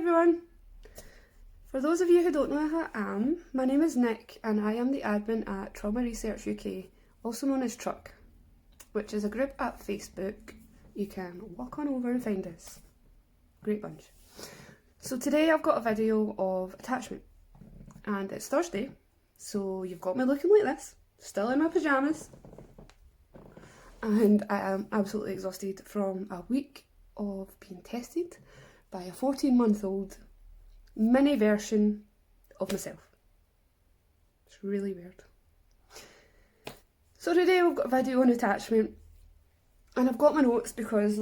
everyone! For those of you who don't know who I am, my name is Nick and I am the admin at Trauma Research UK, also known as Truck, which is a group at Facebook. You can walk on over and find us. Great bunch. So today I've got a video of attachment and it's Thursday, so you've got me looking like this, still in my pyjamas, and I am absolutely exhausted from a week of being tested by a 14-month-old mini version of myself. It's really weird. So today we've got a video on attachment, and I've got my notes because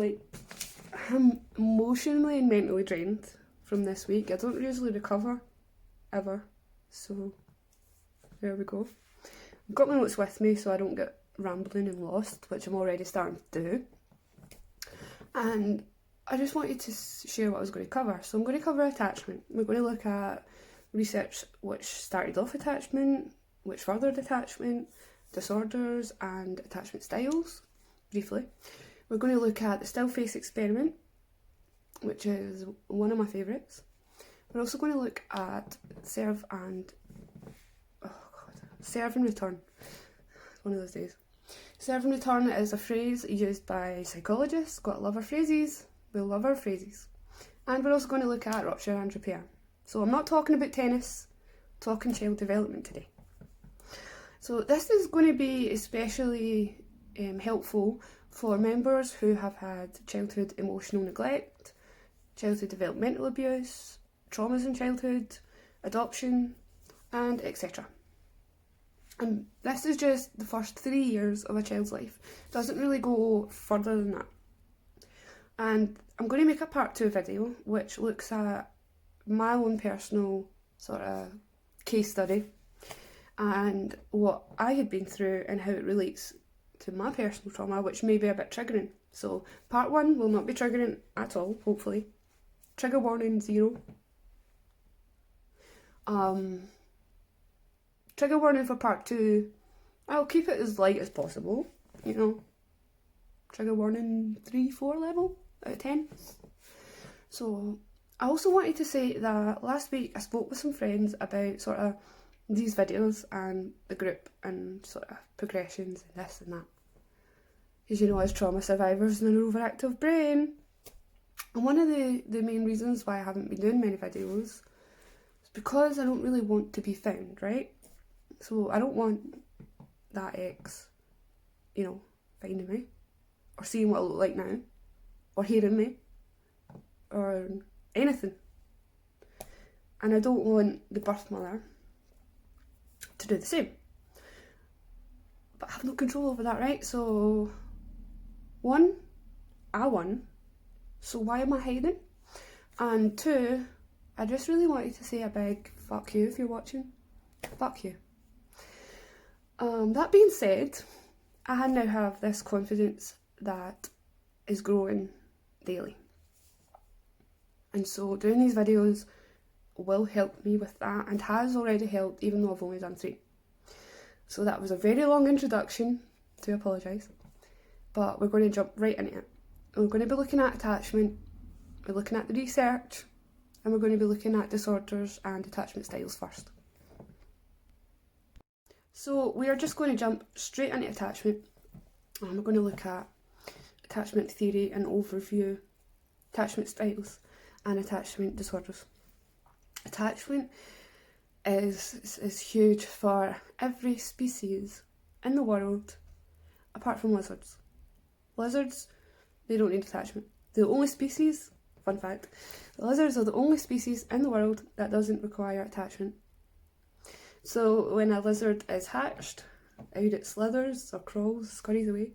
I'm emotionally and mentally drained from this week. I don't usually recover ever, so there we go. I've got my notes with me so I don't get rambling and lost, which I'm already starting to do. And I just wanted to share what I was going to cover. So I'm going to cover attachment. We're going to look at research which started off attachment, which furthered attachment, disorders and attachment styles, briefly. We're going to look at the still face experiment, which is one of my favourites. We're also going to look at serve and return. It's one of those days. Serve and return is a phrase used by psychologists. Gotta love our phrases. We'll love our phrases. And we're also going to look at rupture and repair. So I'm not talking about tennis, I'm talking child development today. So this is going to be especially helpful for members who have had childhood emotional neglect, childhood developmental abuse, traumas in childhood, adoption, and etc. And this is just the first 3 years of a child's life. It doesn't really go further than that. And I'm going to make a part 2 video which looks at my own personal sort of case study and what I had been through and how it relates to my personal trauma, which may be a bit triggering. So part 1 will not be triggering at all, hopefully. Trigger warning 0. Trigger warning for part 2, I'll keep it as light as possible, you know. Trigger warning 3-4 level out of 10. So I also wanted to say that last week I spoke with some friends about sort of these videos and the group and sort of progressions and this and that. Because you know, as trauma survivors and an overactive brain. And one of the main reasons why I haven't been doing many videos is because I don't really want to be found, right? So I don't want that ex, you know, finding me, or seeing what I look like now, or hearing me, or anything. And I don't want the birth mother to do the same. But I have no control over that, right? So, 1, I won, so why am I hiding? And 2, I just really wanted to say a big fuck you if you're watching. Fuck you. That being said, I now have this confidence that is growing daily. And so doing these videos will help me with that and has already helped, even though I've only done 3. So that was a very long introduction, to apologise. But we're going to jump right into it. We're going to be looking at attachment, we're looking at the research, and we're going to be looking at disorders and attachment styles first. So we are just going to jump straight into attachment, and we're going to look at attachment theory and overview, attachment styles and attachment disorders. Attachment is huge for every species in the world apart from lizards. Lizards, they don't need attachment. The only species, fun fact, lizards are the only species in the world that doesn't require attachment. So when a lizard is hatched, out it slithers or crawls, scurries away.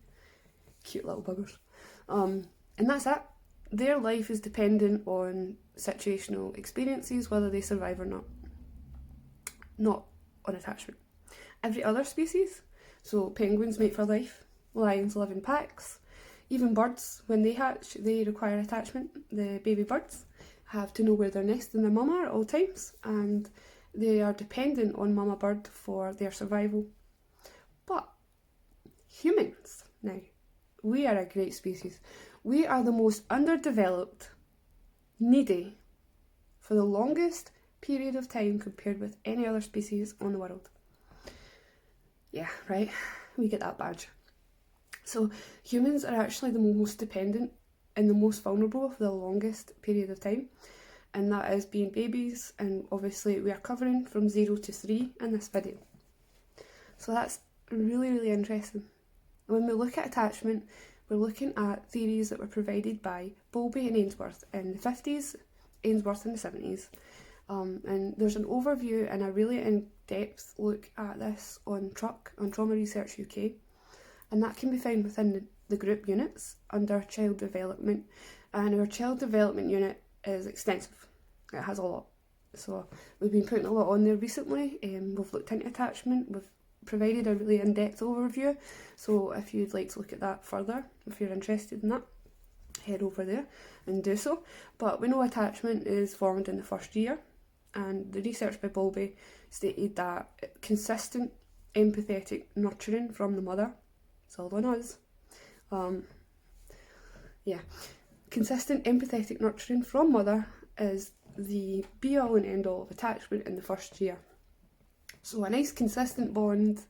Cute little buggers. And that's it. Their life is dependent on situational experiences, whether they survive or not. Not on attachment. Every other species, so penguins mate for life, lions live in packs, even birds, when they hatch, they require attachment. The baby birds have to know where their nest and their mama are at all times, and they are dependent on mama bird for their survival. But humans, now, we are a great species. We are the most underdeveloped, needy, for the longest period of time compared with any other species on the world. Yeah, right, we get that badge. So humans are actually the most dependent and the most vulnerable for the longest period of time, and that is being babies, and obviously we are covering from 0 to 3 in this video. So that's really, really interesting. When we look at attachment, we're looking at theories that were provided by Bowlby and Ainsworth in the 50s, Ainsworth in the 70s. And there's an overview and a really in-depth look at this on Truck, on Trauma Research UK, and that can be found within the group units under child development, and our child development unit is extensive. It has a lot. So we've been putting a lot on there recently. We've looked into attachment, we've provided a really in-depth overview, so if you'd like to look at that further, if you're interested in that, head over there and do so. But we know attachment is formed in the first year, and the research by Bowlby stated that consistent empathetic nurturing from the mother, it's all on us, consistent empathetic nurturing from mother is the be-all and end-all of attachment in the first year. So a nice consistent bond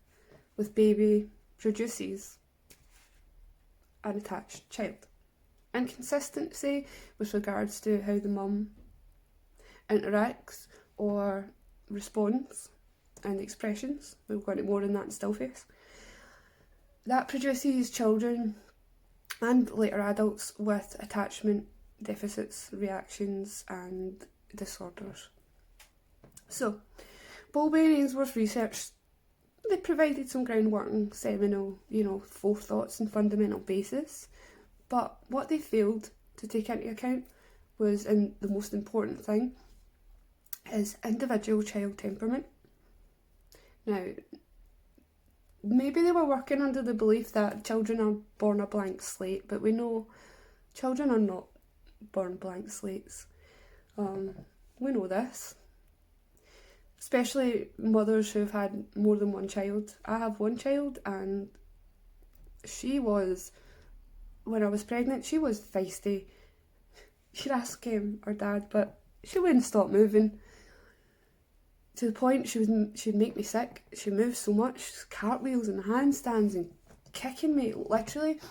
with baby produces an attached child. And consistency with regards to how the mum interacts or responds and expressions, we'll go into more on that in Stillface, that produces children and later adults with attachment deficits, reactions and disorders. So Bowlby and Ainsworth research, they provided some groundwork and seminal, forethoughts and fundamental basis, but what they failed to take into account was, and the most important thing, is individual child temperament. Now, maybe they were working under the belief that children are born a blank slate, but we know children are not born blank slates. We know this. Especially mothers who've had more than one child. I have one child, and she was, when I was pregnant, she was feisty. You'd ask her dad, but she wouldn't stop moving. To the point she'd make me sick. She moved so much, cartwheels and handstands and kicking me. Literally,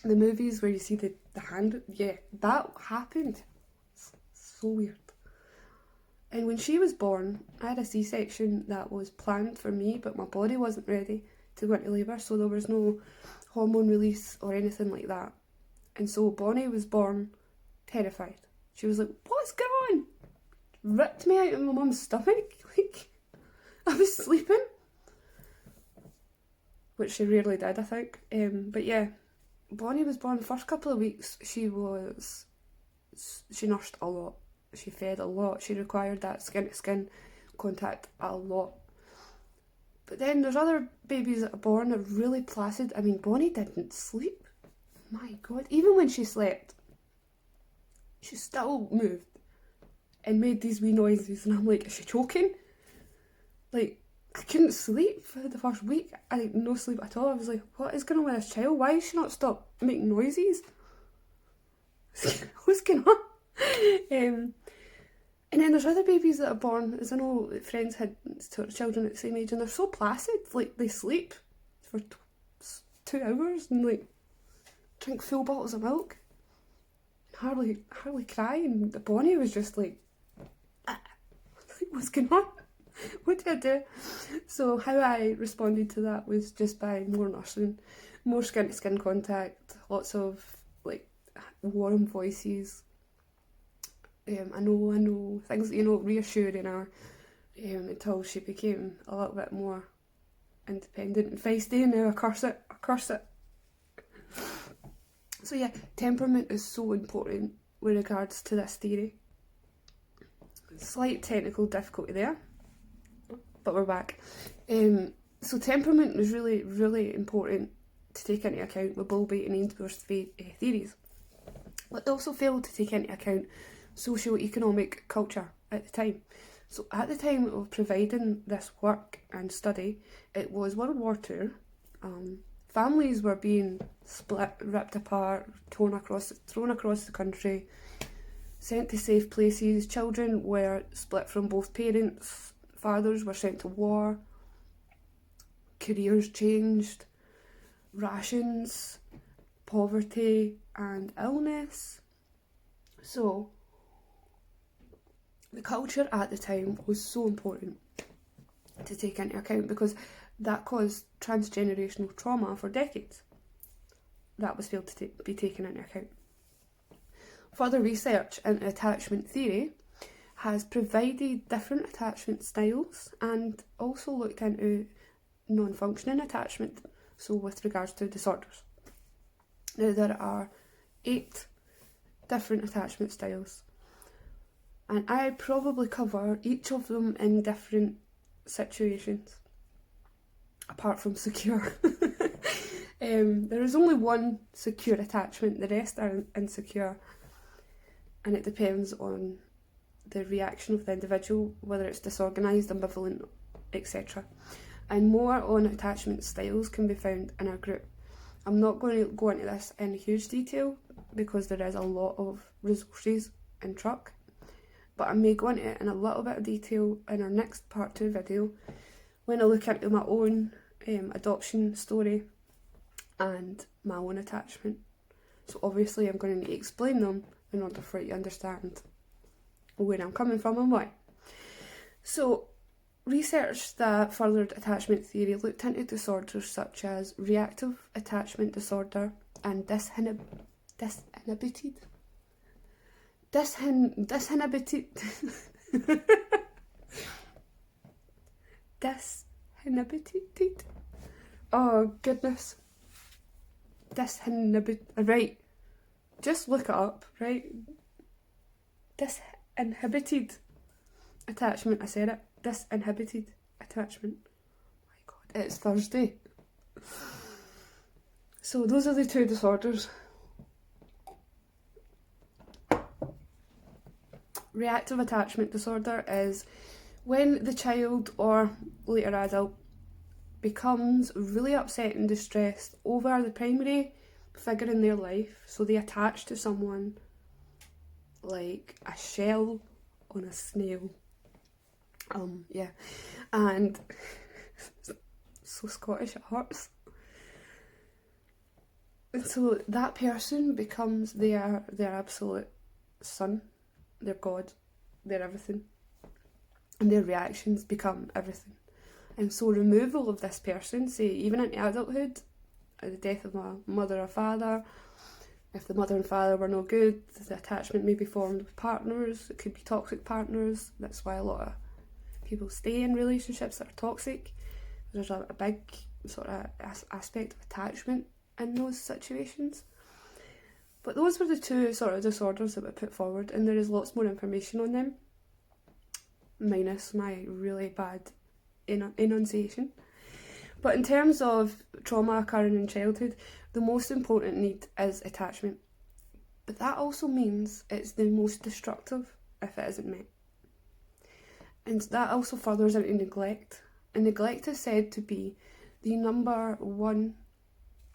the movies where you see the hand, that happened. It's so weird. And when she was born, I had a C-section that was planned for me, but my body wasn't ready to go into labour, so there was no hormone release or anything like that. And so Bonnie was born terrified. She was like, "What's going on?" Ripped me out of my mum's stomach. Like, I was sleeping. Which she rarely did, I think. But yeah, Bonnie was born the first couple of weeks. She nursed a lot. She fed a lot. She required that skin-to-skin contact a lot. But then there's other babies that are born that are really placid. I mean, Bonnie didn't sleep. My God. Even when she slept, she still moved and made these wee noises. And I'm like, is she choking? Like, I couldn't sleep for the first week. I had no sleep at all. I was like, what is going on with this child? Why is she not stop making noises? What's going on? And then there's other babies that are born, as I know friends had children at the same age, and they're so placid, like they sleep for 2 hours and like drink full bottles of milk and hardly cry. And the Bonnie was just like, what's going on? What did I do? So how I responded to that was just by more nursing, more skin to skin contact, lots of like warm voices. I know, things, reassuring her until she became a little bit more independent and feisty, and now I curse it. So yeah, temperament is so important with regards to this theory. Slight technical difficulty there, but we're back. So temperament was really, really important to take into account with Bowlby and Ainsworth's theories. But they also failed to take into account socio-economic culture at the time. So at the time of providing this work and study, it was World War II. Families were being split, ripped apart, thrown across the country. sent to safe places, children were split from both parents, fathers were sent to war, careers changed, rations, poverty and illness. So the culture at the time was so important to take into account, because that caused transgenerational trauma for decades. That was failed to be taken into account. Further research into attachment theory has provided different attachment styles and also looked into non-functioning attachment, so with regards to disorders. Now there are 8 different attachment styles, and I probably cover each of them in different situations, apart from secure. There is only one secure attachment, the rest are insecure, and it depends on the reaction of the individual, whether it's disorganised, ambivalent, etc. And more on attachment styles can be found in our group. I'm not going to go into this in huge detail because there is a lot of resources in Truck, but I may go into it in a little bit of detail in our next part 2 video when I look into my own adoption story and my own attachment. So obviously I'm going to explain them in order for you to understand where I'm coming from and why. So research that furthered attachment theory looked into disorders such as reactive attachment disorder and disinhibited oh goodness, right, just look it up, right? Disinhibited attachment, I said it. Disinhibited attachment. Oh my god, it's Thursday. So those are the 2 disorders. Reactive attachment disorder is when the child or later adult becomes really upset and distressed over the primary figure in their life, so they attach to someone like a shell on a snail. And so Scottish it hurts. And so that person becomes their absolute son, their god, their everything, and their reactions become everything. And so removal of this person, say even into adulthood, the death of a mother or father, if the mother and father were no good, the attachment may be formed with partners. It could be toxic partners. That's why a lot of people stay in relationships that are toxic. There's a big sort of aspect of attachment in those situations. But those were the 2 sort of disorders that were put forward, and there is lots more information on them, minus my really bad enunciation. But in terms of trauma occurring in childhood, the most important need is attachment. But that also means it's the most destructive if it isn't met. And that also furthers into neglect. And neglect is said to be the number 1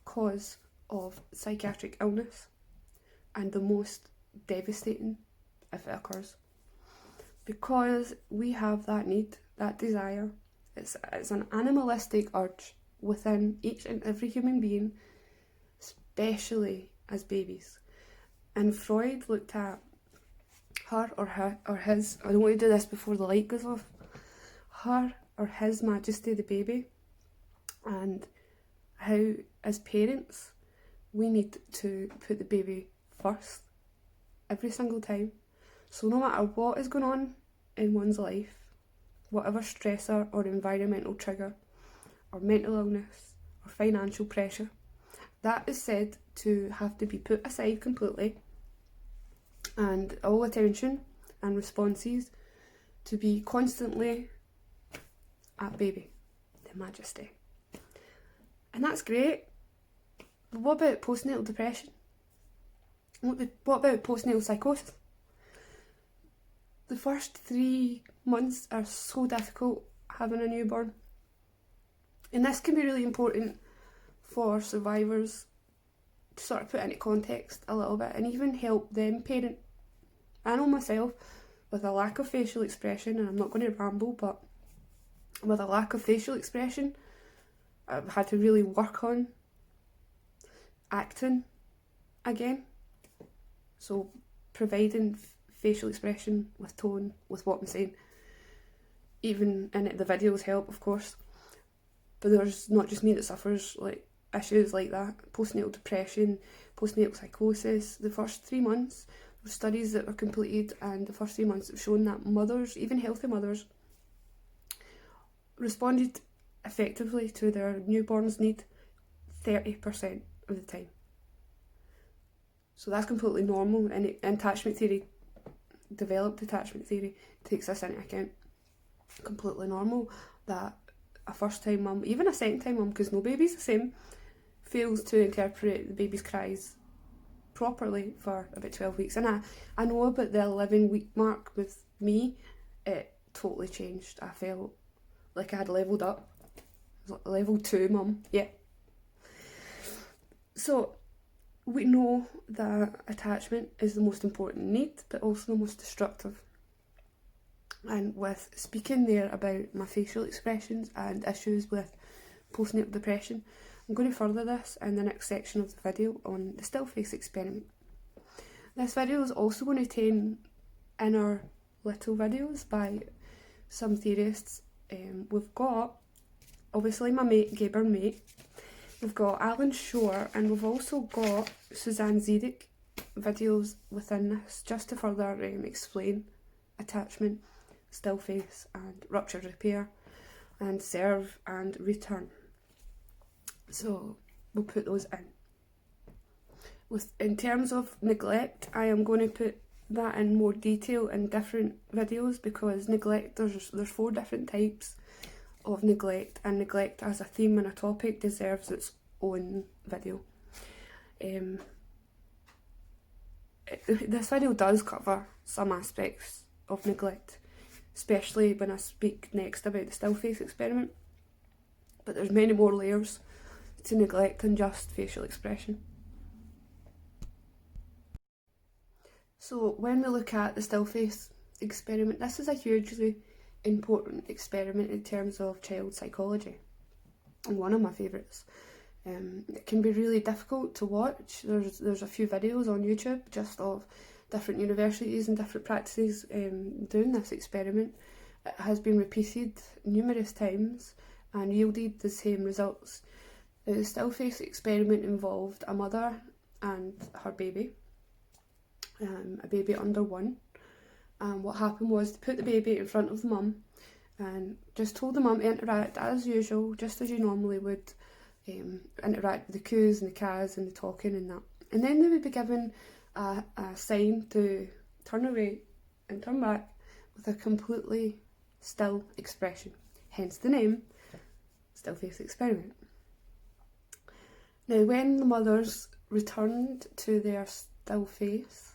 cause of psychiatric illness, and the most devastating if it occurs. Because we have that need, that desire. It's an animalistic urge within each and every human being, especially as babies. And Freud looked at her or his, I don't want to do this before the light goes off, her or his majesty the baby, and how as parents we need to put the baby first every single time. So no matter what is going on in one's life, whatever stressor or environmental trigger or mental illness or financial pressure, that is said to have to be put aside completely, and all attention and responses to be constantly at baby, the majesty. And that's great. But what about postnatal depression? What about postnatal psychosis? The first 3 months are so difficult having a newborn. And this can be really important for survivors to sort of put into context a little bit and even help them parent I know myself, with a lack of facial expression, and I'm not going to ramble, but with a lack of facial expression, I've had to really work on acting again. So providing facial expression with tone, with what I'm saying, even in the videos help, of course. But there's not just me that suffers like issues like that. Postnatal depression, postnatal psychosis. The first 3 months, there were studies that were completed, and the first 3 months have shown that mothers, even healthy mothers, responded effectively to their newborn's need 30% of the time. So that's completely normal, and attachment theory, developed attachment theory, takes this into account. Completely normal that a first time mum, even a second time mum, because no baby's the same, fails to interpret the baby's cries properly for about 12 weeks. And I know about the 11-week mark with me, it totally changed. I felt like I had leveled up. It was like level 2 mum, yeah. So we know that attachment is the most important need, but also the most destructive. And with speaking there about my facial expressions and issues with postnatal depression, I'm going to further this in the next section of the video on the still face experiment. This video is also going to contain inner little videos by some theorists. We've got, obviously, my mate, Gaber mate. We've got Alan Shore, and we've also got Suzanne Zedick videos within this, just to further explain attachment, still face, and rupture repair, and serve and return. So we'll put those in. In terms of neglect, I am going to put that in more detail in different videos, because neglect, there's 4 different types of neglect, and neglect as a theme and a topic deserves its own video. This video does cover some aspects of neglect, especially when I speak next about the still face experiment, but there's many more layers to neglect than just facial expression. So when we look at the still face experiment, this is a hugely important experiment in terms of child psychology, and one of my favourites. It can be really difficult to watch. There's a few videos on YouTube just of different universities and different practices doing this experiment. It has been repeated numerous times and yielded the same results. The still face experiment involved a mother and her baby, a baby under 1. And what happened was they put the baby in front of the mum and just told the mum to interact as usual, just as you normally would interact with the coos and the cas and the talking and that. And then they would be given a sign to turn away and turn back with a completely still expression, hence the name still face experiment. Now when the mothers returned to their still face,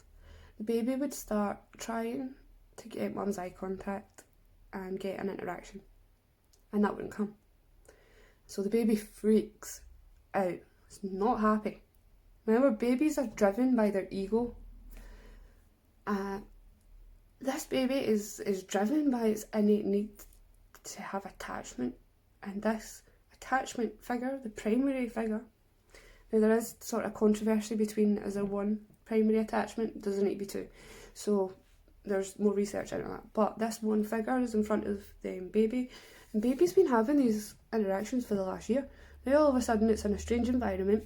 the baby would start trying to get mum's eye contact and get an interaction, and that wouldn't come. So the baby freaks out. It's not happy. Remember, babies are driven by their ego. This baby is driven by its innate need to have attachment, and this attachment figure, the primary figure, now there is sort of controversy between, is there one primary attachment? Does there need to be 2? So there's more research into that. But this one figure is in front of the baby, and baby's been having these interactions for the last year. Now all of a sudden it's in a strange environment.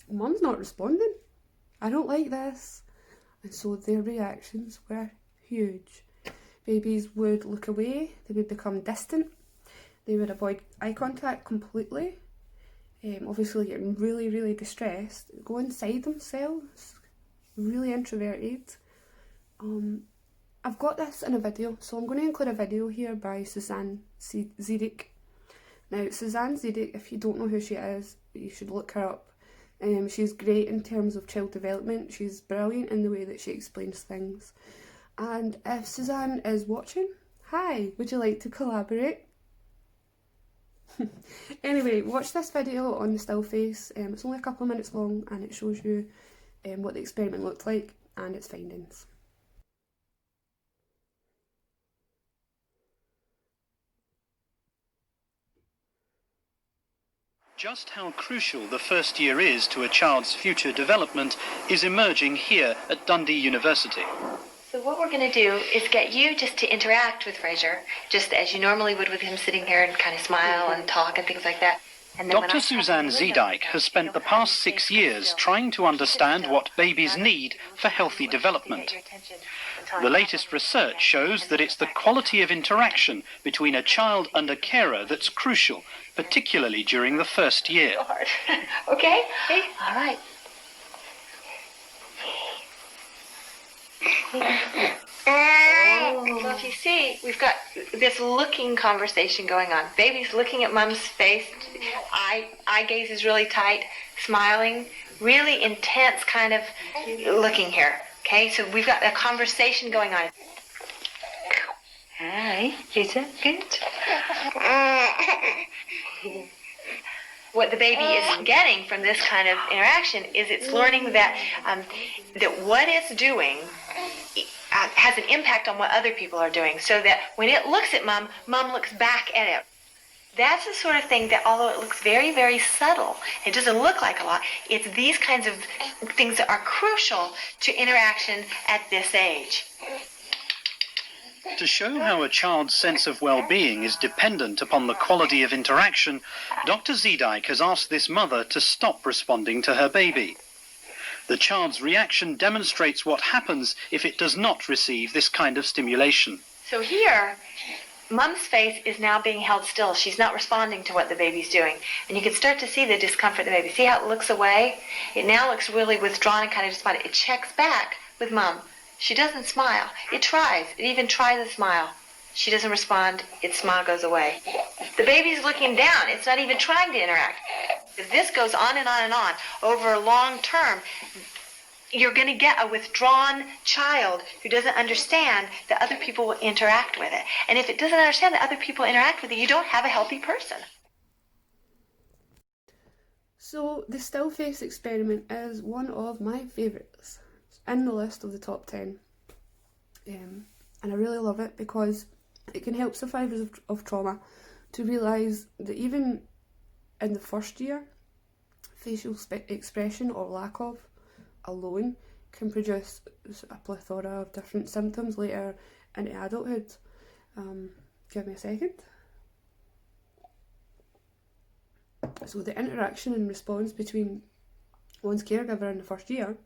Mum's not responding. I don't like this. And so their reactions were huge. Babies would look away, they would become distant, they would avoid eye contact completely, obviously getting really, really distressed, go inside themselves, really introverted. I've got this in a video, so I'm going to include a video here by Suzanne Zedick. Now, Suzanne Zedick, if you don't know who she is, you should look her up. She's great in terms of child development. She's brilliant in the way that she explains things. And if Suzanne is watching, hi, would you like to collaborate? Anyway, watch this video on the still face. It's only a couple of minutes long and it shows you what the experiment looked like. and its findings. Just how crucial the first year is to a child's future development is emerging here at Dundee University. So what we're going to do is get you just to interact with Fraser, just as you normally would with him sitting here and kind of smile and talk and things like that. And then Dr. Suzanne Zedijk has spent the past 6 years trying to understand what babies need for healthy development. The latest research shows that it's the quality of interaction between a child and a carer that's crucial, particularly during the first year. Okay? All right. Well, if you see, we've got this looking conversation going on. Baby's looking at mom's face. Eye gaze is really tight, smiling, really intense kind of looking here. Okay, so we've got a conversation going on. Hi, is that good? What the baby is getting from this kind of interaction is it's learning that that what it's doing has an impact on what other people are doing, so that when it looks at mom, mom looks back at it. That's the sort of thing that, although it looks very, very subtle, it doesn't look like a lot, it's these kinds of things that are crucial to interaction at this age. To show how a child's sense of well-being is dependent upon the quality of interaction, Dr. Zedijk has asked this mother to stop responding to her baby. The child's reaction demonstrates what happens if it does not receive this kind of stimulation. So here, mom's face is now being held still. She's not responding to what the baby's doing. And you can start to see the discomfort of the baby. See how it looks away? It now looks really withdrawn and kind of despondent. It checks back with mom. She doesn't smile. It tries. It even tries a smile. She doesn't respond. Its smile goes away. The baby's looking down. It's not even trying to interact. If this goes on and on and on over a long term, you're going to get a withdrawn child who doesn't understand that other people will interact with it. And if it doesn't understand that other people interact with it, you don't have a healthy person. So the still face experiment is one of my favourites. It's in the list of the top 10. And I really love it because it can help survivors of trauma to realise that even in the first year, facial expression or lack of alone can produce a plethora of different symptoms later into adulthood. Give me a second. So the interaction and response between one's caregiver in the first year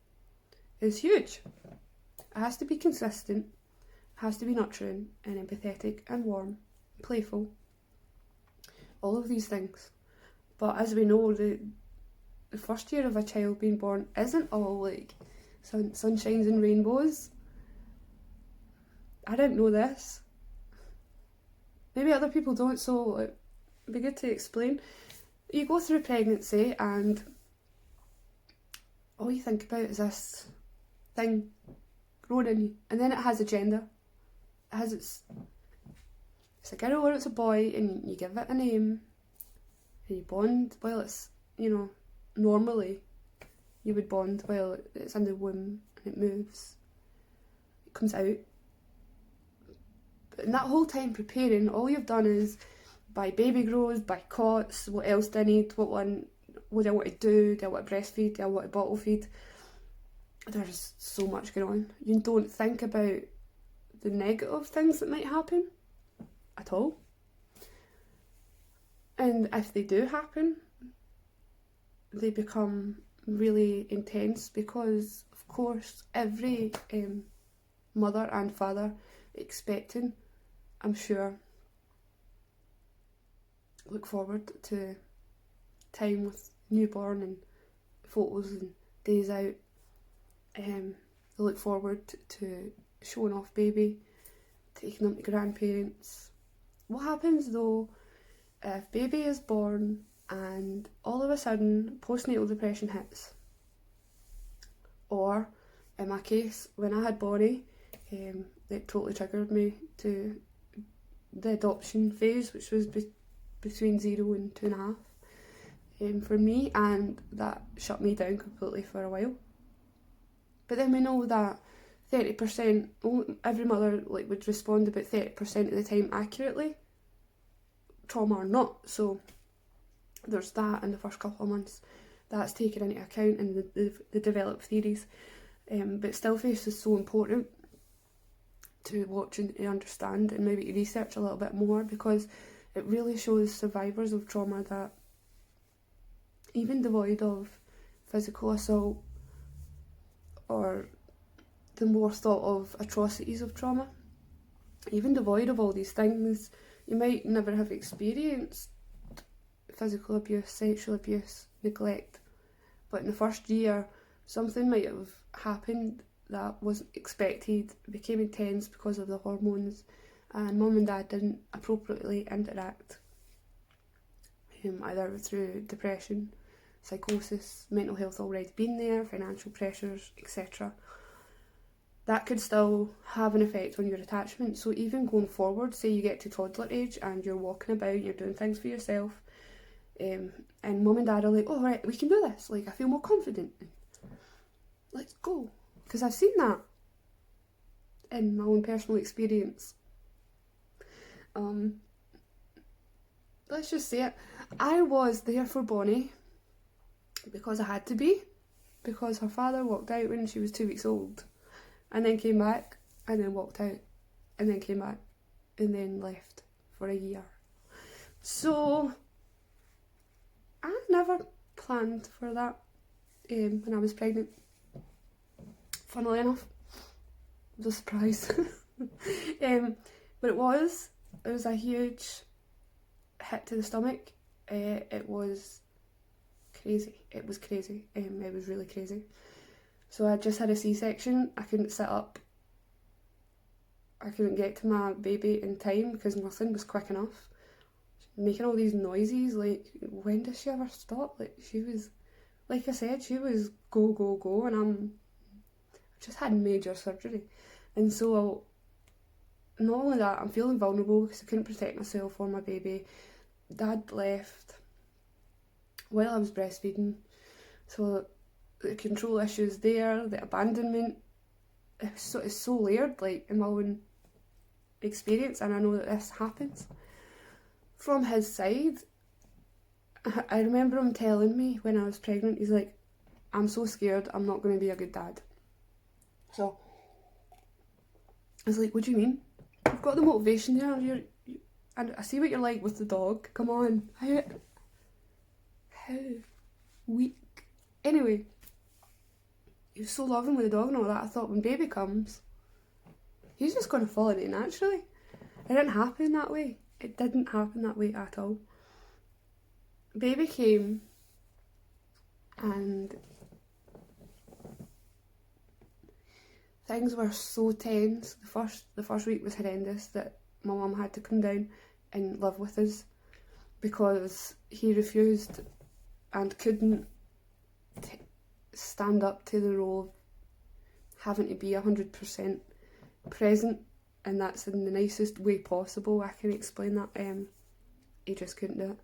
is huge. It has to be consistent, it has to be nurturing and empathetic and warm, playful, all of these things. But as we know, the first year of a child being born isn't all like sunshines and rainbows. I didn't know this. Maybe other people don't, so it'd be good to explain. You go through pregnancy and all you think about is this thing growing in you, and then it has a gender. It has it's a girl or it's a boy, and you give it a name and you bond while it's, normally you would bond while it's in the womb and it moves, it comes out. But in that whole time preparing, all you've done is buy baby grows, buy cots, what else do I need, what do I want to do I want to breastfeed, do I want to bottle feed. There's so much going on. You don't think about the negative things that might happen at all. And if they do happen, they become really intense because, of course, every mother and father expecting, I'm sure, look forward to time with newborn and photos and days out. They look forward to showing off baby, taking them to grandparents. What happens though if baby is born and all of a sudden postnatal depression hits? Or in my case, when I had Bonnie, it totally triggered me to the adoption phase, which was between 0 and 2.5 for me, and that shut me down completely for a while. But then we know that 30%, every mother would respond about 30% of the time accurately, trauma or not. So there's that in the first couple of months. That's taken into account in the developed theories. But stillface is so important to watch and to understand, and maybe to research a little bit more, because it really shows survivors of trauma that even devoid of physical assault or the more thought of atrocities of trauma, even devoid of all these things, you might never have experienced physical abuse, sexual abuse, neglect, but in the first year something might have happened that wasn't expected, became intense because of the hormones, and mum and dad didn't appropriately interact, either through depression, psychosis, mental health already been there, financial pressures, etc. That could still have an effect on your attachment. So even going forward, say you get to toddler age and you're walking about, you're doing things for yourself, and mum and dad are like, oh right, we can do this, I feel more confident, let's go. Because I've seen that in my own personal experience. Let's just say it, I was there for Bonnie because I had to be, because her father walked out when she was 2 weeks old, and then came back, and then walked out, and then came back, and then left for a year. So I never planned for that when I was pregnant. Funnily enough, it was a surprise. But it was a huge hit to the stomach. It was crazy. It was crazy. It was really crazy. So I just had a C-section. I couldn't sit up. I couldn't get to my baby in time because nothing was quick enough. Making all these noises, when does she ever stop? She was, like I said, she was go, go, go, and I just had major surgery. And so, not only that, I'm feeling vulnerable because I couldn't protect myself or my baby. Dad left while I was breastfeeding, so the control issues there, the abandonment, it's so layered, in my own experience, and I know that this happens. From his side, I remember him telling me when I was pregnant, he's like, I'm so scared, I'm not going to be a good dad. So, I was like, what do you mean? You've got the motivation there, and I see what you're like with the dog, come on. How weak. Anyway, he was so loving with the dog and all that. I thought when baby comes, he's just going to fall into it naturally. It didn't happen that way. It didn't happen that way at all. Baby came, and things were so tense. The first week was horrendous, that my mum had to come down and live with us because he refused and couldn't stand up to the role of having to be 100% present, and that's in the nicest way possible. I can explain that. He just couldn't do it.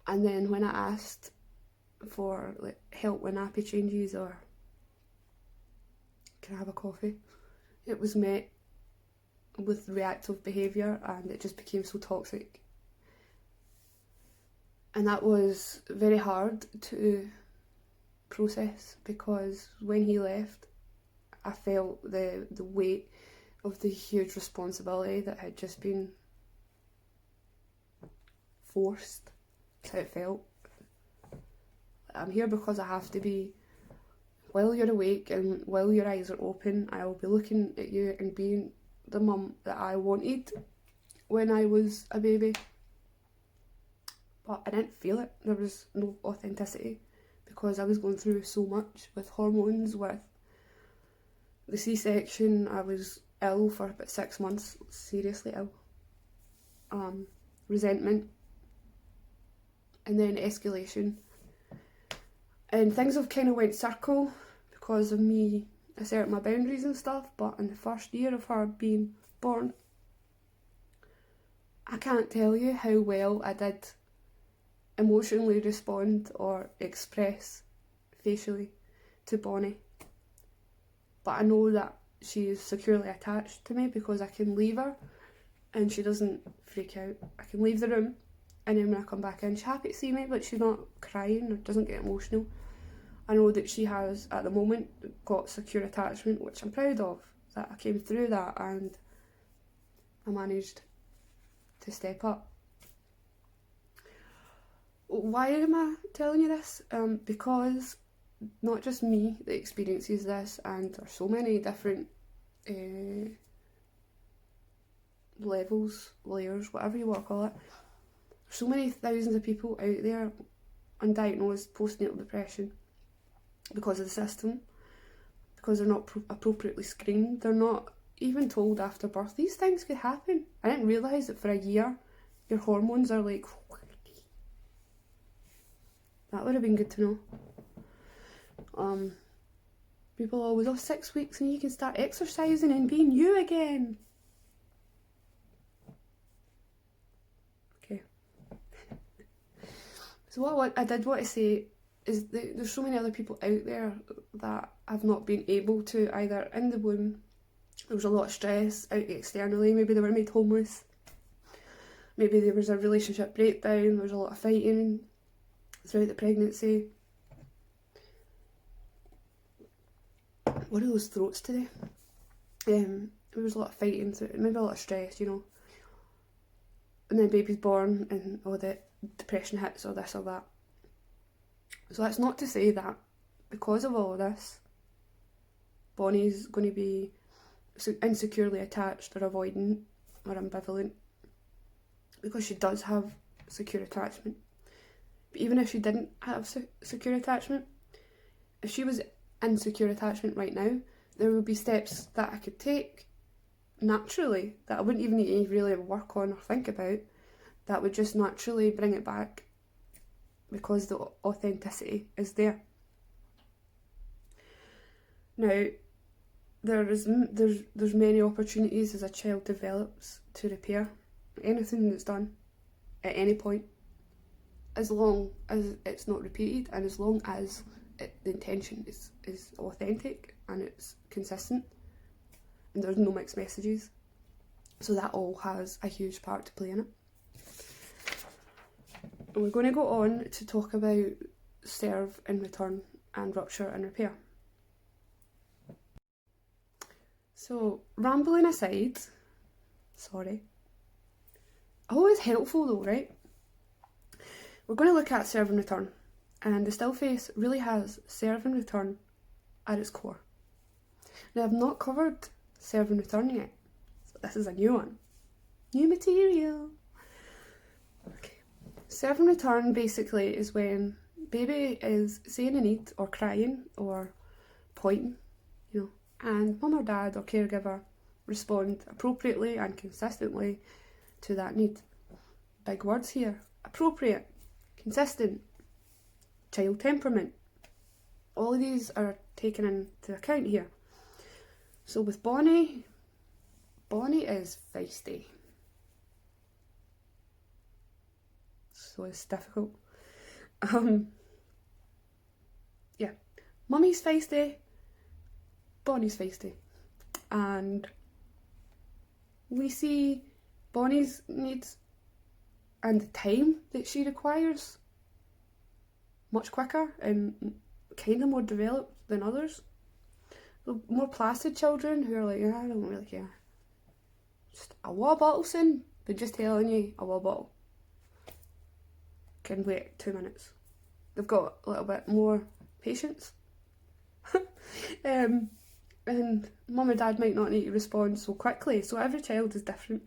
And then when I asked for help with nappy changes or can I have a coffee, it was met with reactive behaviour, and it just became so toxic. And that was very hard to process, because when he left, I felt the weight of the huge responsibility that had just been forced. That's how it felt. I'm here because I have to be. While you're awake and while your eyes are open, I will be looking at you and being the mum that I wanted when I was a baby. But I didn't feel it. There was no authenticity because I was going through so much with hormones, with the C-section. I was ill for about 6 months, seriously ill. Resentment, and then escalation. And things have kind of went circle because of me asserting my boundaries and stuff, but in the first year of her being born, I can't tell you how well I did emotionally respond or express facially to Bonnie. but I know that she is securely attached to me because I can leave her and she doesn't freak out. I can leave the room and then when I come back in, she's happy to see me, but she's not crying or doesn't get emotional. I know that she has, at the moment, got secure attachment, which I'm proud of, that I came through that and I managed to step up. Why am I telling you this? Because not just me that experiences this, and there's so many different levels, layers, whatever you want to call it. There's so many thousands of people out there undiagnosed postnatal depression because of the system, because they're not appropriately screened. They're not even told after birth these things could happen. I didn't realise that for a year your hormones are like... That would have been good to know. People always, 6 weeks and you can start exercising and being you again. Okay. So what I did want to say is that there's so many other people out there that have not been able to, either in the womb, there was a lot of stress out externally, maybe they were made homeless, maybe there was a relationship breakdown, there was a lot of fighting throughout the pregnancy. What are those throats today? There was a lot of fighting, maybe a lot of stress, you know. And then baby's born and all the depression hits or this or that. So that's not to say that because of all of this, Bonnie's going to be insecurely attached or avoidant or ambivalent, because she does have secure attachment. But even if she didn't have secure attachment, if she was in secure attachment right now, there would be steps that I could take naturally that I wouldn't even need to really work on or think about, that would just naturally bring it back because the authenticity is there. Now, there's many opportunities as a child develops to repair anything that's done at any point, as long as it's not repeated and as long as the intention is authentic and it's consistent and there's no mixed messages. So that all has a huge part to play in it. And we're going to go on to talk about serve and return and rupture and repair. So, rambling aside, sorry, always helpful though, right? We're going to look at serve and return, and the still face really has serve and return at its core. Now, I've not covered serve and return yet, so this is a new one. New material. Okay. Serve and return basically is when baby is saying a need or crying or pointing, you know, and mum or dad or caregiver respond appropriately and consistently to that need. Big words here. Appropriate, consistent, child temperament. All of these are taken into account here. So with Bonnie is feisty. So it's difficult. Yeah. Mummy's feisty, Bonnie's feisty. And we see Bonnie's needs and the time that she requires much quicker and kind of more developed than others. The more placid children who are like, I don't really care. Just a water bottle soon. They're just telling you a water bottle can wait 2 minutes. They've got a little bit more patience. And mum and dad might not need to respond so quickly, so every child is different.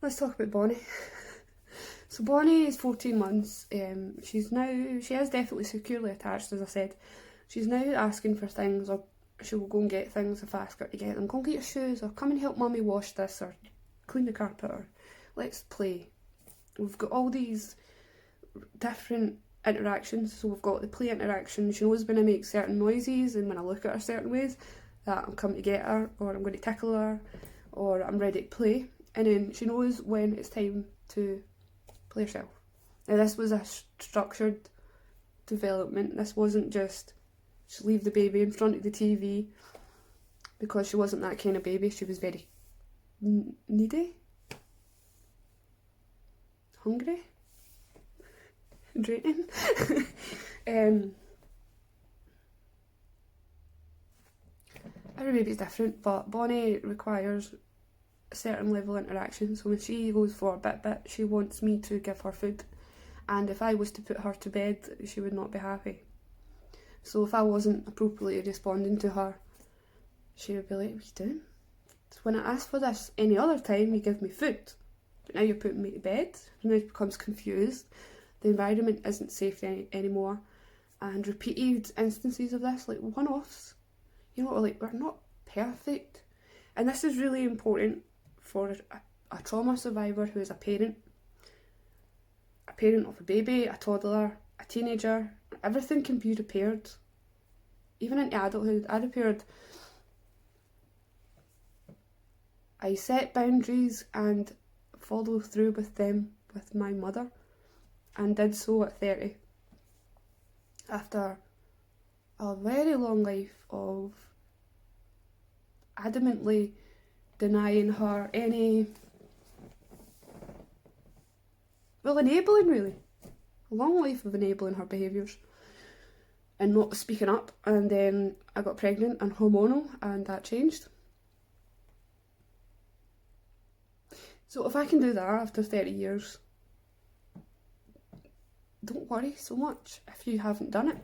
Let's talk about Bonnie. So Bonnie is 14 months. She is definitely securely attached, as I said. She's now asking for things, or she will go and get things if I ask her to get them. Go and get your shoes, or come and help mummy wash this, or clean the carpet, or let's play. We've got all these different interactions. So we've got the play interaction. She knows when I make certain noises and when I look at her certain ways that I'm coming to get her, or I'm going to tickle her, or I'm ready to play. And then she knows when it's time to play herself. Now this was a structured development. This wasn't just She'd leave the baby in front of the TV because she wasn't that kind of baby. She was very needy, hungry, draining. Every baby's different, but Bonnie requires a certain level of interaction. So when she goes for a bit, she wants me to give her food. And if I was to put her to bed, she would not be happy. So if I wasn't appropriately responding to her, she would be like, what are you doing? So when I ask for this any other time, you give me food. But now you're putting me to bed. And now she becomes confused. The environment isn't safe anymore. And repeated instances of this, like one-offs. You know, like, we're not perfect. And this is really important for a trauma survivor who is a parent of a baby, a toddler, a teenager. Everything can be repaired. Even into adulthood, I set boundaries and follow through with them with my mother, and did so at 30. After a very long life of adamantly denying her any, enabling really. A long life of enabling her behaviours and not speaking up. And then I got pregnant and hormonal, and that changed. So if I can do that after 30 years, don't worry so much if you haven't done it.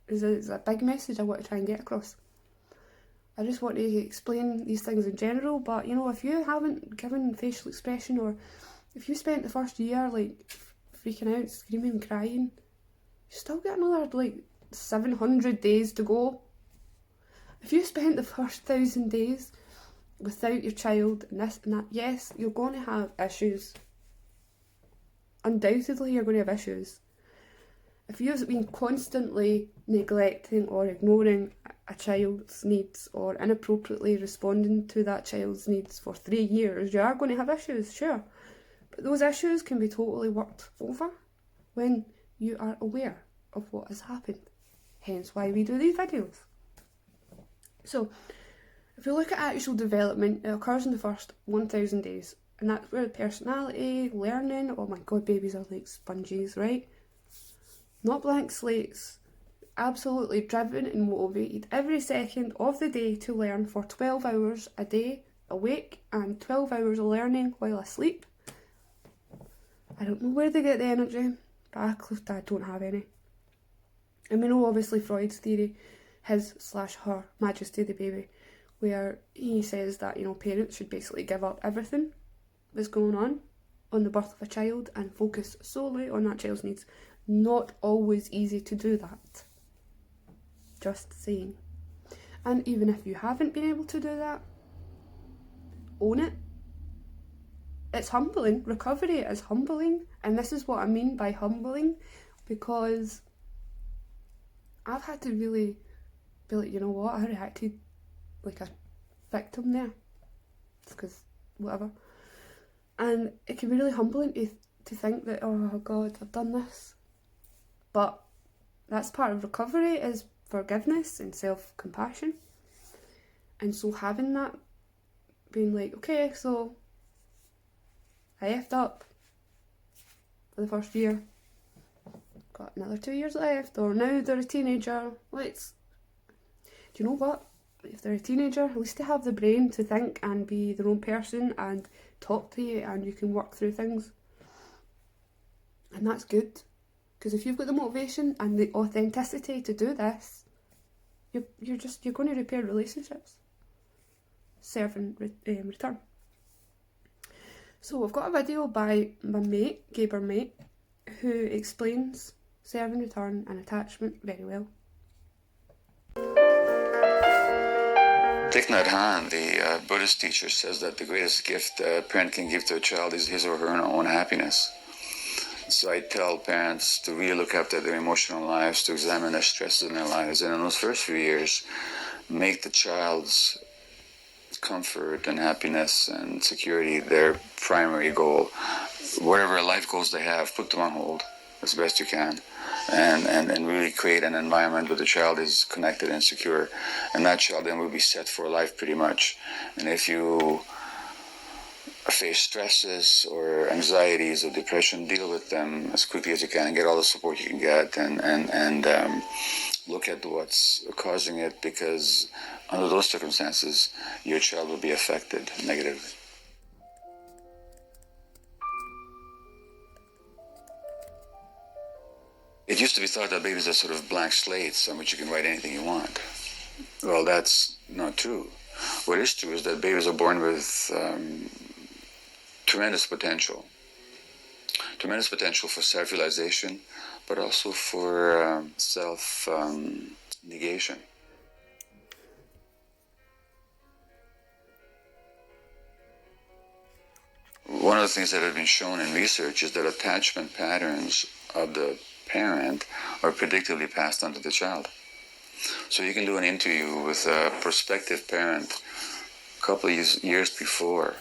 It's a big message I want to try and get across. I just want to explain these things in general, but you know, if you haven't given facial expression, or if you spent the first year like freaking out, screaming, crying, you still got another like 700 days to go. If you spent the first 1,000 days without your child and this and that, yes, you're going to have issues. Undoubtedly you're going to have issues. If you've been constantly neglecting or ignoring a child's needs, or inappropriately responding to that child's needs for 3 years, you are going to have issues, sure. But those issues can be totally worked over when you are aware of what has happened. Hence why we do these videos. So, if you look at actual development, it occurs in the first 1,000 days. And that's where personality, learning, oh my god, babies are like sponges, right? Not blank slates. Absolutely driven and motivated every second of the day to learn for 12 hours a day awake, and 12 hours of learning while asleep. I don't know where they get the energy, but I don't have any. And we know obviously Freud's theory, his/her Majesty the baby, where he says that, you know, parents should basically give up everything that's going on the birth of a child and focus solely on that child's needs. Not always easy to do that. Just saying. And even if you haven't been able to do that, own it. It's humbling. Recovery is humbling. And this is what I mean by humbling, because I've had to really be like, you know what, I reacted like a victim there. It's because whatever. And it can be really humbling to think that, oh God, I've done this. But that's part of recovery, is forgiveness and self-compassion. And so having that, being like, okay, so I effed up for the first year. Got another 2 years left, or now they're a teenager. Do you know what? If they're a teenager, at least they have the brain to think and be their own person and talk to you, and you can work through things. And that's good. Because if you've got the motivation and the authenticity to do this, you're going to repair relationships. Serve and return. So I've got a video by my mate, Gaber mate, who explains serve and return and attachment very well. Thich Nhat Hanh, the Buddhist teacher, says that the greatest gift a parent can give to a child is his or her own happiness. So I tell parents to really look after their emotional lives, to examine their stresses in their lives, and in those first few years, make the child's comfort and happiness and security their primary goal. Whatever life goals they have, put them on hold as best you can. and really create an environment where the child is connected and secure, and that child then will be set for life pretty much. And if you face stresses or anxieties or depression, deal with them as quickly as you can and get all the support you can get, and look at what's causing it, because under those circumstances your child will be affected negatively. It used to be thought that babies are sort of blank slates on which you can write anything you want. Well, that's not true. What is true is that babies are born with tremendous potential for self-realization, but also for self-negation. One of the things that have been shown in research is that attachment patterns of the parent are predictably passed on to the child. So you can do an interview with a prospective parent a couple of years before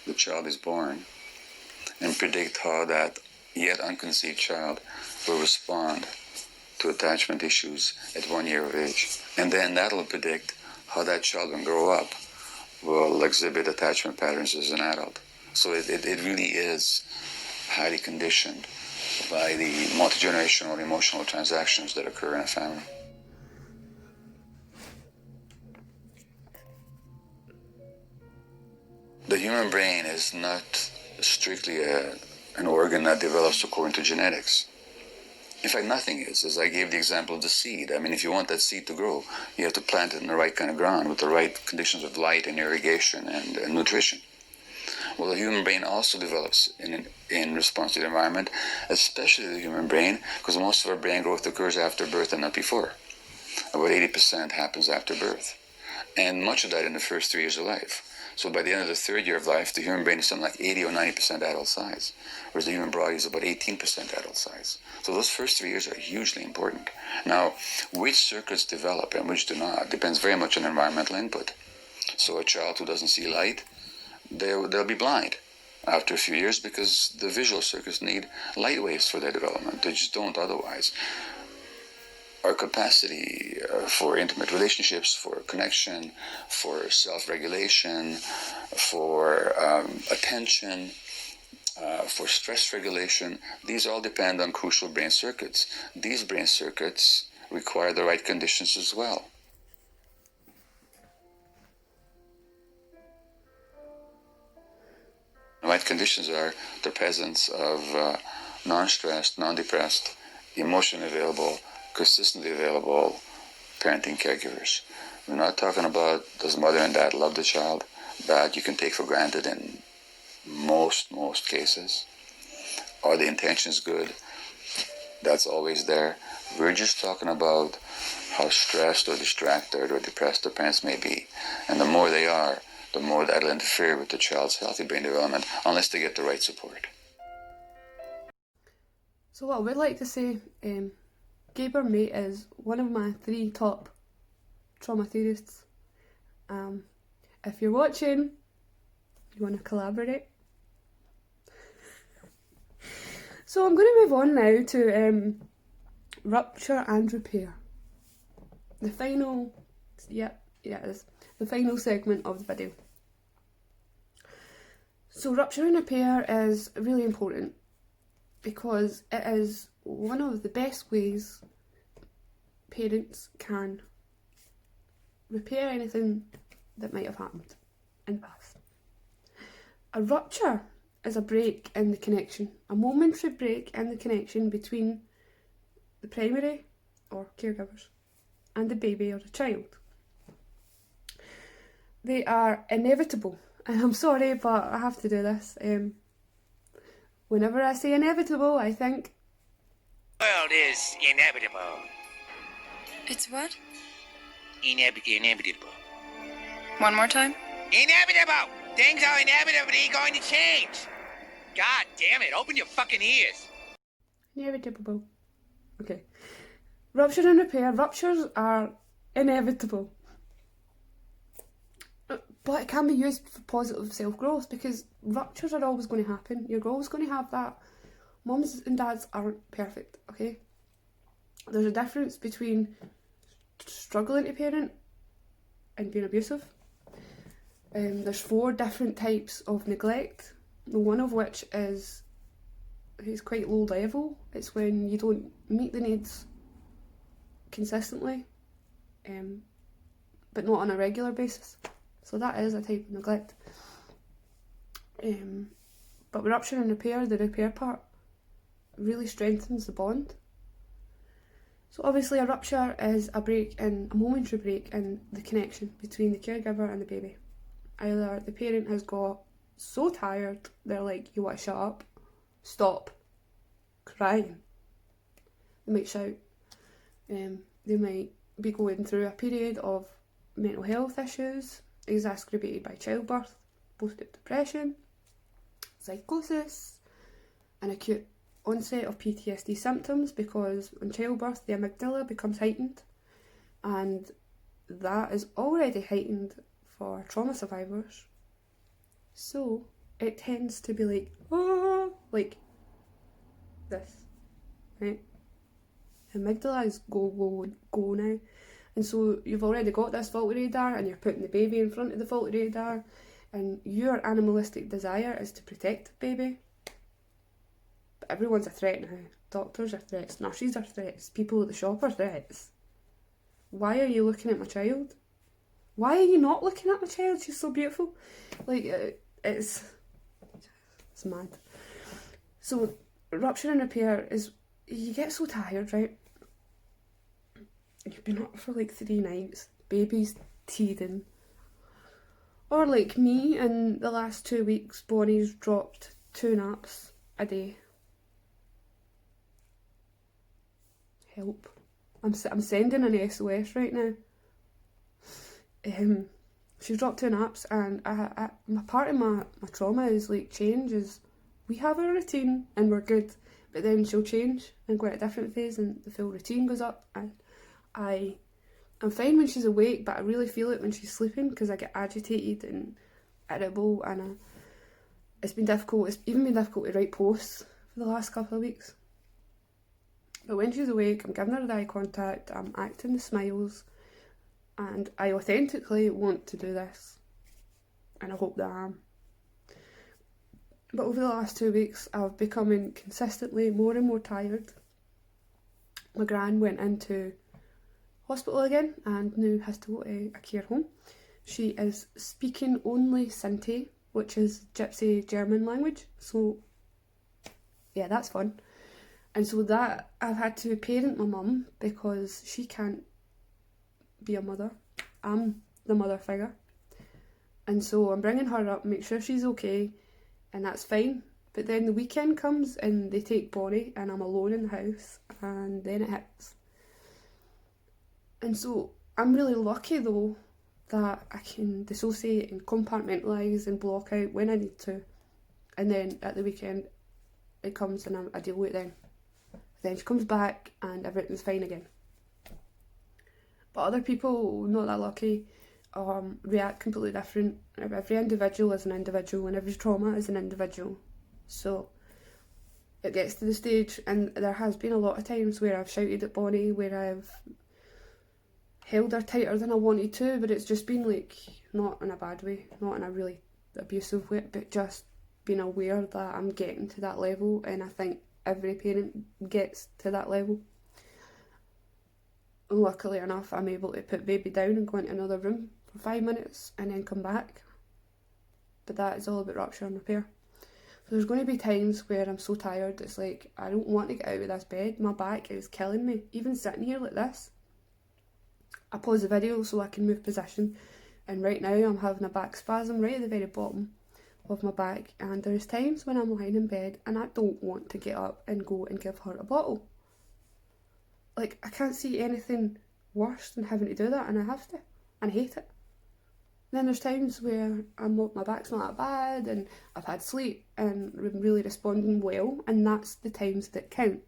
the child is born and predict how that yet unconceived child will respond to attachment issues at 1 year of age. And then that'll predict how that child, when grow up, will exhibit attachment patterns as an adult. So it really is highly conditioned by the multi-generational emotional transactions that occur in a family. The human brain is not strictly an organ that develops according to genetics. In fact, nothing is. As I gave the example of the seed. I mean, if you want that seed to grow, you have to plant it in the right kind of ground with the right conditions of light and irrigation and nutrition. Well, the human brain also develops in response to the environment, especially the human brain, because most of our brain growth occurs after birth and not before. About 80% happens after birth, and much of that in the first 3 years of life. So by the end of the third year of life, the human brain is something like 80 or 90% adult size, whereas the human body is about 18% adult size. So those first 3 years are hugely important. Now, which circuits develop and which do not depends very much on environmental input. So a child who doesn't see light, they'll be blind after a few years because the visual circuits need light waves for their development. They just don't otherwise. Our capacity for intimate relationships, for connection, for self-regulation, for attention, for stress regulation, these all depend on crucial brain circuits. These brain circuits require the right conditions as well. The right conditions are the presence of non-stressed, non-depressed, emotionally available, consistently available parenting caregivers. We're not talking about does mother and dad love the child. That you can take for granted in most cases. Are the intentions good? That's always there. We're just talking about how stressed or distracted or depressed the parents may be. And the more they are, the more that'll interfere with the child's healthy brain development unless they get the right support. So what I would like to say, Gaber Mate is one of my 3 top trauma theorists. If you're watching, you want to collaborate. So I'm going to move on now to rupture and repair. The final, the final segment of the video. So rupture and repair is really important because it is one of the best ways parents can repair anything that might have happened in the past. A rupture is a break in the connection, a momentary break in the connection between the primary or caregivers and the baby or the child. They are inevitable, and I'm sorry, but I have to do this. Whenever I say inevitable, I think The world is inevitable. It's what? Inevitable. One more time? Inevitable! Things are inevitably going to change. God damn it, open your fucking ears. inevitable. Okay. Rupture and repair. Ruptures are inevitable. But it can be used for positive self-growth because ruptures are always going to happen. You're always going to have that. Mums and dads aren't perfect, okay? There's a difference between struggling to parent and being abusive. There's 4 different types of neglect, one of which is quite low level. It's when you don't meet the needs consistently, but not on a regular basis. So that is a type of neglect. But with rupture and repair, the repair part really strengthens the bond. So obviously a rupture is a momentary break in the connection between the caregiver and the baby. Either the parent has got so tired, they're like, you want to shut up, stop crying. They might shout. They might be going through a period of mental health issues, exacerbated by childbirth, postnatal depression, psychosis, an acute onset of PTSD symptoms, because in childbirth the amygdala becomes heightened, and that is already heightened for trauma survivors. So it tends to be like, oh, like this, right? Amygdala is go now. And so you've already got this faulty radar, and you're putting the baby in front of the faulty radar, and your animalistic desire is to protect the baby. But everyone's a threat now. Doctors are threats, nurses are threats, people at the shop are threats. Why are you looking at my child? Why are you not looking at my child? She's so beautiful. Like, it's mad. So rupture and repair is, you get so tired, right? You've been up for like 3 nights, baby's teething. Or like me, in the last 2 weeks, Bonnie's dropped 2 naps a day. Help. I'm sending an SOS right now. She's dropped 2 naps, and my part of my trauma is like change. Is we have a routine and we're good, but then she'll change and go at a different phase, and the full routine goes up. And I'm fine when she's awake, but I really feel it when she's sleeping, because I get agitated and irritable, and it's been difficult. It's even been difficult to write posts for the last couple of weeks. But when she's awake, I'm giving her the eye contact, I'm acting the smiles, and I authentically want to do this, and I hope that I am. But over the last 2 weeks, I've becoming consistently more and more tired. My gran went into hospital again and now has to go to a care home. She is speaking only Sinti, which is Gypsy German language. So yeah, that's fun. And so that I've had to parent my mum, because she can't be a mother. I'm the mother figure. And so I'm bringing her up, make sure she's okay, and that's fine. But then the weekend comes and they take Bonnie and I'm alone in the house, and then it hits. And so I'm really lucky though that I can dissociate and compartmentalise and block out when I need to. And then at the weekend it comes and I deal with it then. Then she comes back and everything's fine again. But other people, not that lucky, react completely different. Every individual is an individual, and every trauma is an individual. So it gets to the stage, and there has been a lot of times where I've shouted at Bonnie, where I've held her tighter than I wanted to, but it's just been like, not in a bad way, not in a really abusive way, but just being aware that I'm getting to that level, and I think every parent gets to that level. And luckily enough, I'm able to put baby down and go into another room for 5 minutes and then come back. But that is all about rupture and repair. So there's going to be times where I'm so tired, it's like, I don't want to get out of this bed, my back is killing me, even sitting here like this. I pause the video so I can move position, and right now I'm having a back spasm right at the very bottom of my back, and there's times when I'm lying in bed and I don't want to get up and go and give her a bottle. Like, I can't see anything worse than having to do that, and I have to, and I hate it. And then there's times where my back's not that bad and I've had sleep and I'm really responding well, and that's the times that count.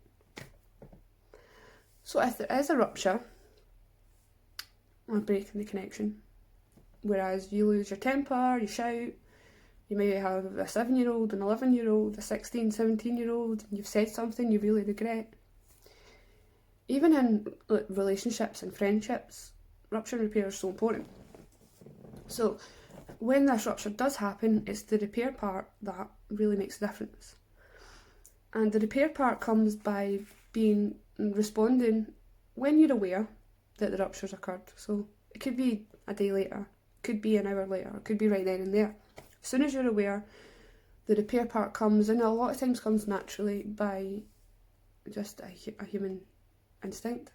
So if there is a rupture, or break in the connection, whereas you lose your temper, you shout, you may have a 7-year-old, an 11-year-old, a 16, 17-year-old, and you've said something you really regret. even in relationships and friendships, rupture and repair is so important. So when this rupture does happen, it's the repair part that really makes a difference. And the repair part comes by responding when you're aware that the rupture's occurred. So it could be a day later, could be an hour later, it could be right then and there. As soon as you're aware, the repair part comes, and a lot of times comes naturally by just a human instinct.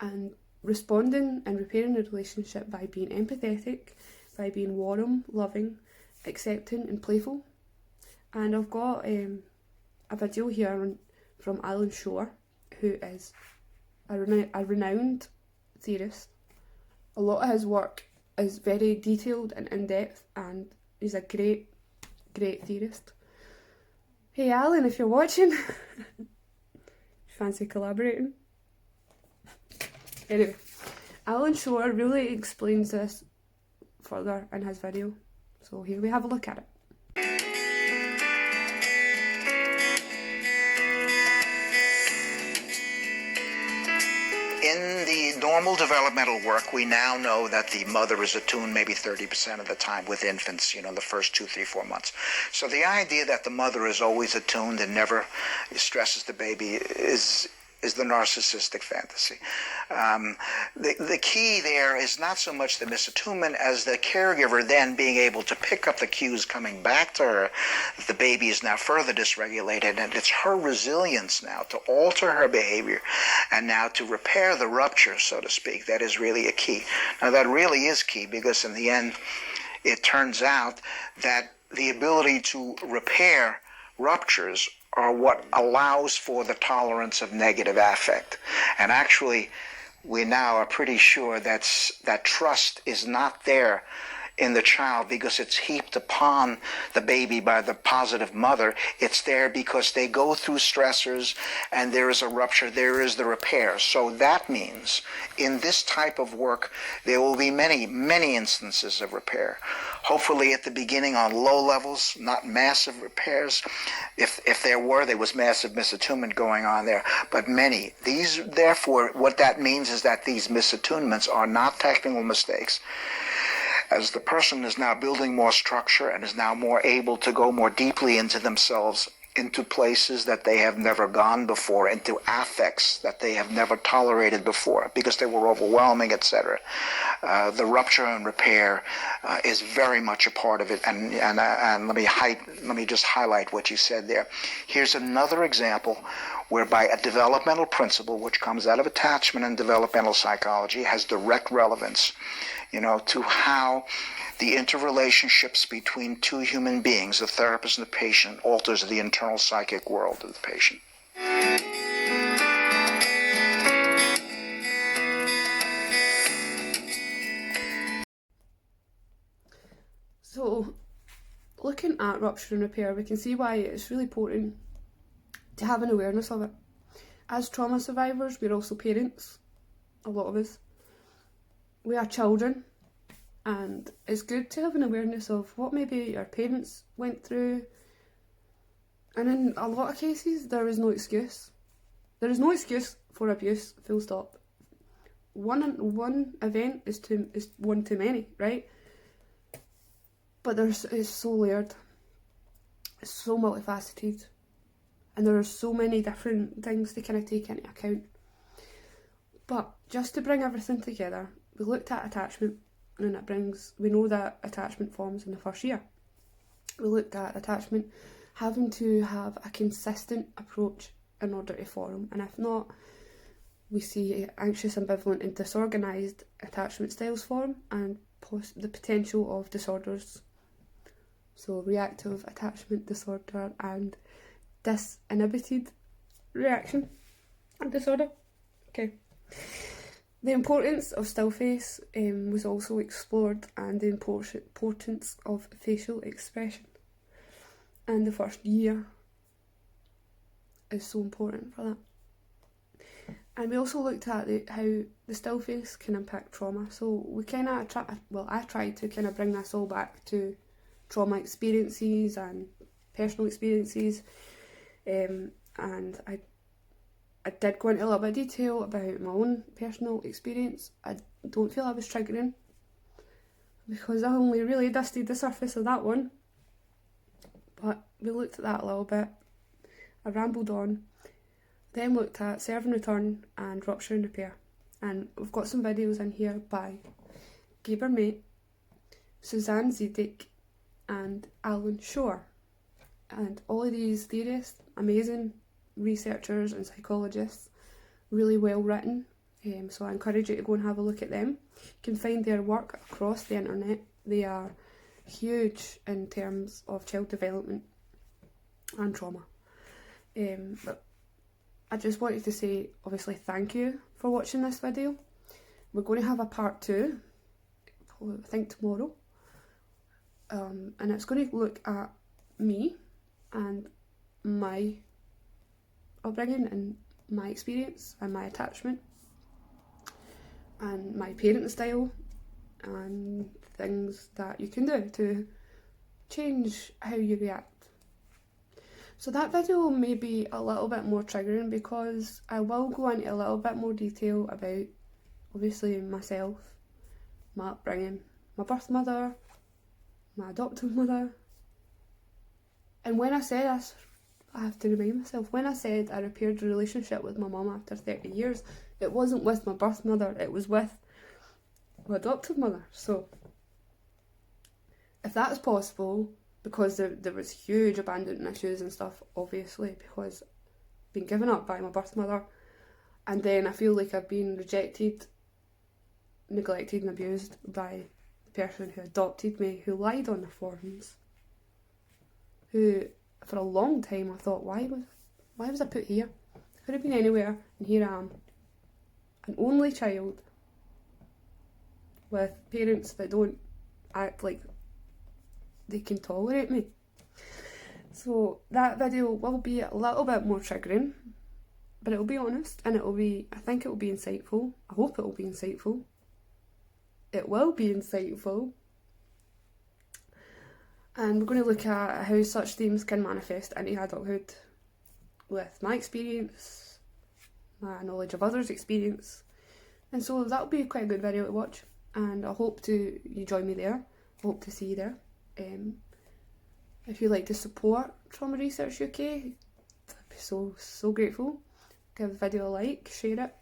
And responding and repairing the relationship by being empathetic, by being warm, loving, accepting and playful. And I've got a video here from Alan Shore, who is a renowned theorist. A lot of his work is very detailed and in-depth, and he's a great theorist. Hey Alan, if you're watching, fancy collaborating? Anyway, Alan Shore really explains this further in his video, so here we have a look at it. In the normal developmental work, we now know that the mother is attuned maybe 30% of the time with infants, the first 2, 3, 4 months. So the idea that the mother is always attuned and never stresses the baby is the narcissistic fantasy. The key there is not so much the misattunement as the caregiver then being able to pick up the cues coming back to her that the baby is now further dysregulated, and it's her resilience now to alter her behavior and now to repair the rupture, so to speak. That is really a key. Now that really is key, because in the end it turns out that the ability to repair ruptures are what allows for the tolerance of negative affect. And actually, we now are pretty sure that trust is not there in the child because it's heaped upon the baby by the positive mother. It's there because they go through stressors and there is a rupture, there is the repair. So that means in this type of work, there will be many, many instances of repair. Hopefully at the beginning on low levels, not massive repairs. If there was massive misattunement going on there, but many. Therefore, what that means is that these misattunements are not technical mistakes. As the person is now building more structure and is now more able to go more deeply into themselves, into places that they have never gone before, into affects that they have never tolerated before because they were overwhelming, etc. The rupture and repair is very much a part of it. And let me just highlight what you said there. Here's another example whereby a developmental principle, which comes out of attachment and developmental psychology, has direct relevance, to how the interrelationships between two human beings, the therapist and the patient, alters the internal psychic world of the patient. So, looking at rupture and repair, we can see why it's really important to have an awareness of it. As trauma survivors, we're also parents, a lot of us. We are children, and it's good to have an awareness of what maybe our parents went through. And in a lot of cases, there is no excuse. There is no excuse for abuse, full stop. One event is one too many, right? But it's so layered, it's so multifaceted, and there are so many different things to kind of take into account. But just to bring everything together, we looked at attachment, and we know that attachment forms in the first year. We looked at attachment having to have a consistent approach in order to form, and if not, we see anxious, ambivalent and disorganised attachment styles form, and the potential of disorders. So reactive attachment disorder and disinhibited reaction disorder. Okay. The importance of still face was also explored, and the importance of facial expression. And the first year is so important for that. And we also looked at how the still face can impact trauma. So we I tried to kind of bring this all back to trauma experiences and personal experiences, and I did go into a little bit of detail about my own personal experience. I don't feel I was triggering, because I only really dusted the surface of that one. But we looked at that a little bit. I rambled on. Then looked at serve and return and rupture and repair. And we've got some videos in here by Gaber Mate, Suzanne Zedek and Alan Shore. And all of these theorists, amazing researchers and psychologists, really well written. So I encourage you to go and have a look at them. You can find their work across the internet. They are huge in terms of child development and trauma. But I just wanted to say, obviously, thank you for watching this video. We're going to have a part 2, I think tomorrow. And it's going to look at me and my upbringing and my experience and my attachment and my parenting style and things that you can do to change how you react. So that video may be a little bit more triggering because I will go into a little bit more detail about, obviously, myself, my upbringing, my birth mother, my adoptive mother. And when I say this, I have to remind myself, when I said I repaired the relationship with my mum after 30 years, it wasn't with my birth mother, it was with my adoptive mother. So if that's possible, because there was huge abandonment issues and stuff, obviously, because I've been given up by my birth mother, and then I feel like I've been rejected, neglected and abused by the person who adopted me, who lied on the forms, who for a long time I thought, why was I put here? I could have been anywhere, and here I am, an only child with parents that don't act like they can tolerate me. So that video will be a little bit more triggering, but it'll be honest, and I think it will be insightful. I hope it will be insightful. It will be insightful. And we're going to look at how such themes can manifest into adulthood with my experience, my knowledge of others' experience. And so that'll be quite a good video to watch, and I hope you join me there. I hope to see you there. If you'd like to support Trauma Research UK, I'd be so grateful. Give the video a like, share it,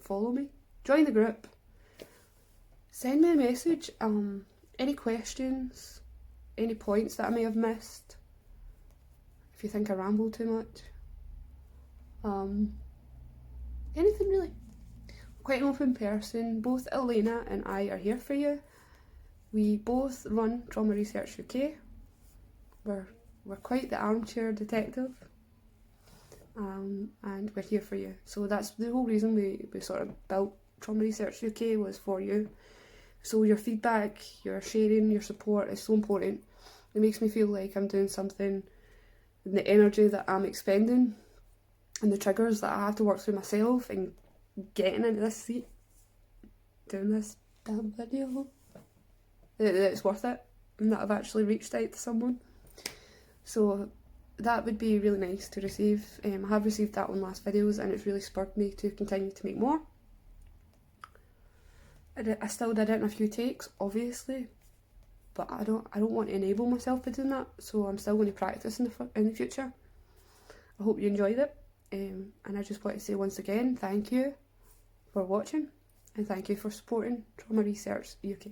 follow me, join the group, send me a message, any questions, any points that I may have missed, if you think I ramble too much, anything really. I'm quite an open person. Both Elena and I are here for you. We both run Trauma Research UK. We're quite the armchair detective, and we're here for you. So that's the whole reason we sort of built Trauma Research UK, was for you. So your feedback, your sharing, your support is so important. It makes me feel like I'm doing something, and the energy that I'm expending and the triggers that I have to work through myself and getting into this seat, doing this damn video, that it's worth it, and that I've actually reached out to someone. So that would be really nice to receive. I have received that on last videos, and it's really spurred me to continue to make more. I still did it in a few takes, obviously, but I don't want to enable myself by doing that, so I'm still going to practice in the future. I hope you enjoyed it, and I just want to say once again, thank you for watching, and thank you for supporting Trauma Research UK.